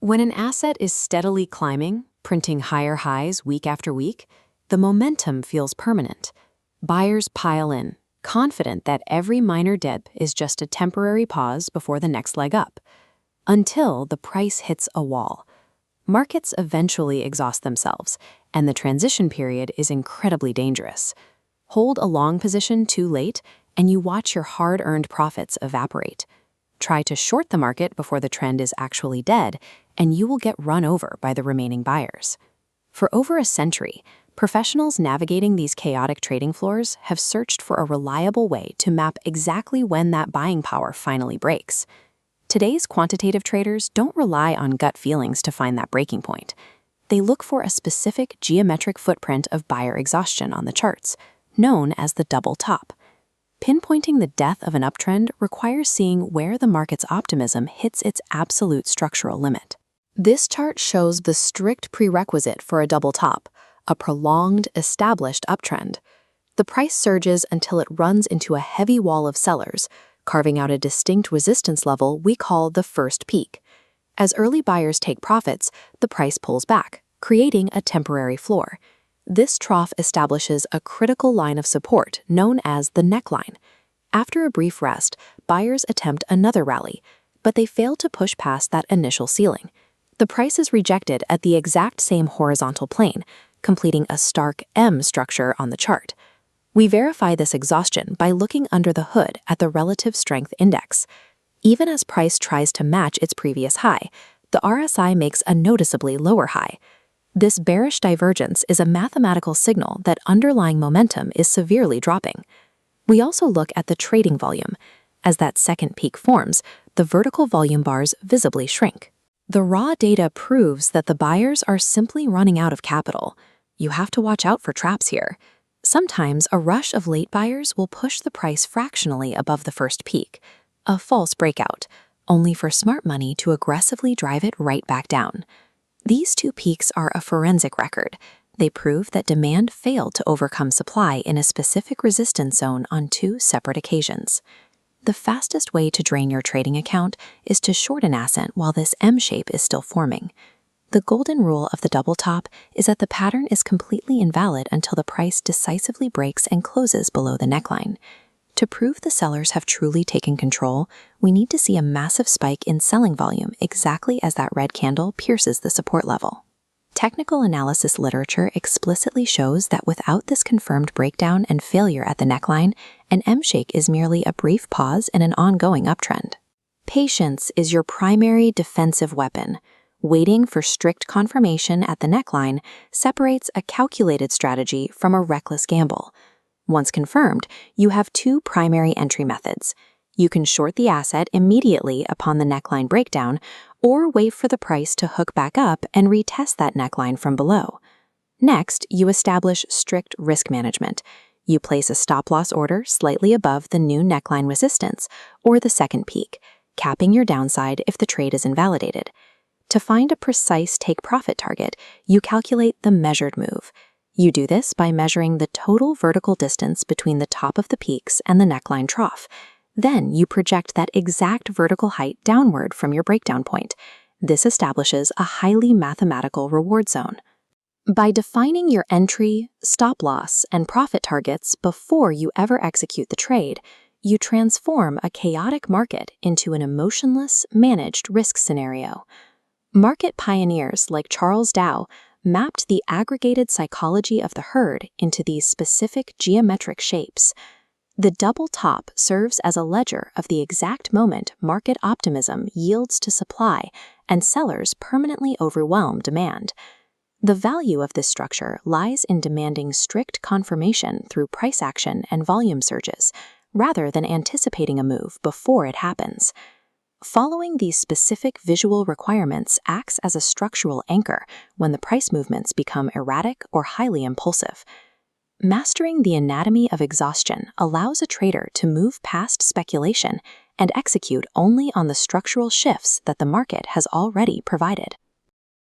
When an asset is steadily climbing, printing higher highs week after week, the momentum feels permanent. Buyers pile in, confident that every minor dip is just a temporary pause before the next leg up, until the price hits a wall. Markets eventually exhaust themselves, and the transition period is incredibly dangerous. Hold a long position too late, and you watch your hard-earned profits evaporate. Try to short the market before the trend is actually dead, and you will get run over by the remaining buyers. For over a century, professionals navigating these chaotic trading floors have searched for a reliable way to map exactly when that buying power finally breaks. Today's quantitative traders don't rely on gut feelings to find that breaking point. They look for a specific geometric footprint of buyer exhaustion on the charts, known as the double top. Pinpointing the death of an uptrend requires seeing where the market's optimism hits its absolute structural limit. This chart shows the strict prerequisite for a double top, a prolonged, established uptrend. The price surges until it runs into a heavy wall of sellers, carving out a distinct resistance level we call the first peak. As early buyers take profits, the price pulls back, creating a temporary floor. This trough establishes a critical line of support known as the neckline. After a brief rest, buyers attempt another rally, but they fail to push past that initial ceiling. The price is rejected at the exact same horizontal plane, completing a stark M structure on the chart. We verify this exhaustion by looking under the hood at the relative strength index. Even as price tries to match its previous high, the RSI makes a noticeably lower high. This bearish divergence is a mathematical signal that underlying momentum is severely dropping. We also look at the trading volume. As that second peak forms, the vertical volume bars visibly shrink. The raw data proves that the buyers are simply running out of capital. You have to watch out for traps here. Sometimes a rush of late buyers will push the price fractionally above the first peak, a false breakout, only for smart money to aggressively drive it right back down. These two peaks are a forensic record. They prove that demand failed to overcome supply in a specific resistance zone on two separate occasions. The fastest way to drain your trading account is to short an asset while this M shape is still forming. The golden rule of the double top is that the pattern is completely invalid until the price decisively breaks and closes below the neckline. To prove the sellers have truly taken control, we need to see a massive spike in selling volume exactly as that red candle pierces the support level. Technical analysis literature explicitly shows that without this confirmed breakdown and failure at the neckline, an M-shake is merely a brief pause in an ongoing uptrend. Patience is your primary defensive weapon. Waiting for strict confirmation at the neckline separates a calculated strategy from a reckless gamble. Once confirmed, you have two primary entry methods. You can short the asset immediately upon the neckline breakdown, or wait for the price to hook back up and retest that neckline from below. Next, you establish strict risk management. You place a stop-loss order slightly above the new neckline resistance, or the second peak, capping your downside if the trade is invalidated. To find a precise take-profit target, you calculate the measured move. You do this by measuring the total vertical distance between the top of the peaks and the neckline trough. Then you project that exact vertical height downward from your breakdown point. This establishes a highly mathematical reward zone. By defining your entry, stop-loss, and profit targets before you ever execute the trade, you transform a chaotic market into an emotionless, managed risk scenario. Market pioneers like Charles Dow mapped the aggregated psychology of the herd into these specific geometric shapes. The double top serves as a ledger of the exact moment market optimism yields to supply and sellers permanently overwhelm demand. The value of this structure lies in demanding strict confirmation through price action and volume surges, rather than anticipating a move before it happens. Following these specific visual requirements acts as a structural anchor when the price movements become erratic or highly impulsive. Mastering the anatomy of exhaustion allows a trader to move past speculation and execute only on the structural shifts that the market has already provided.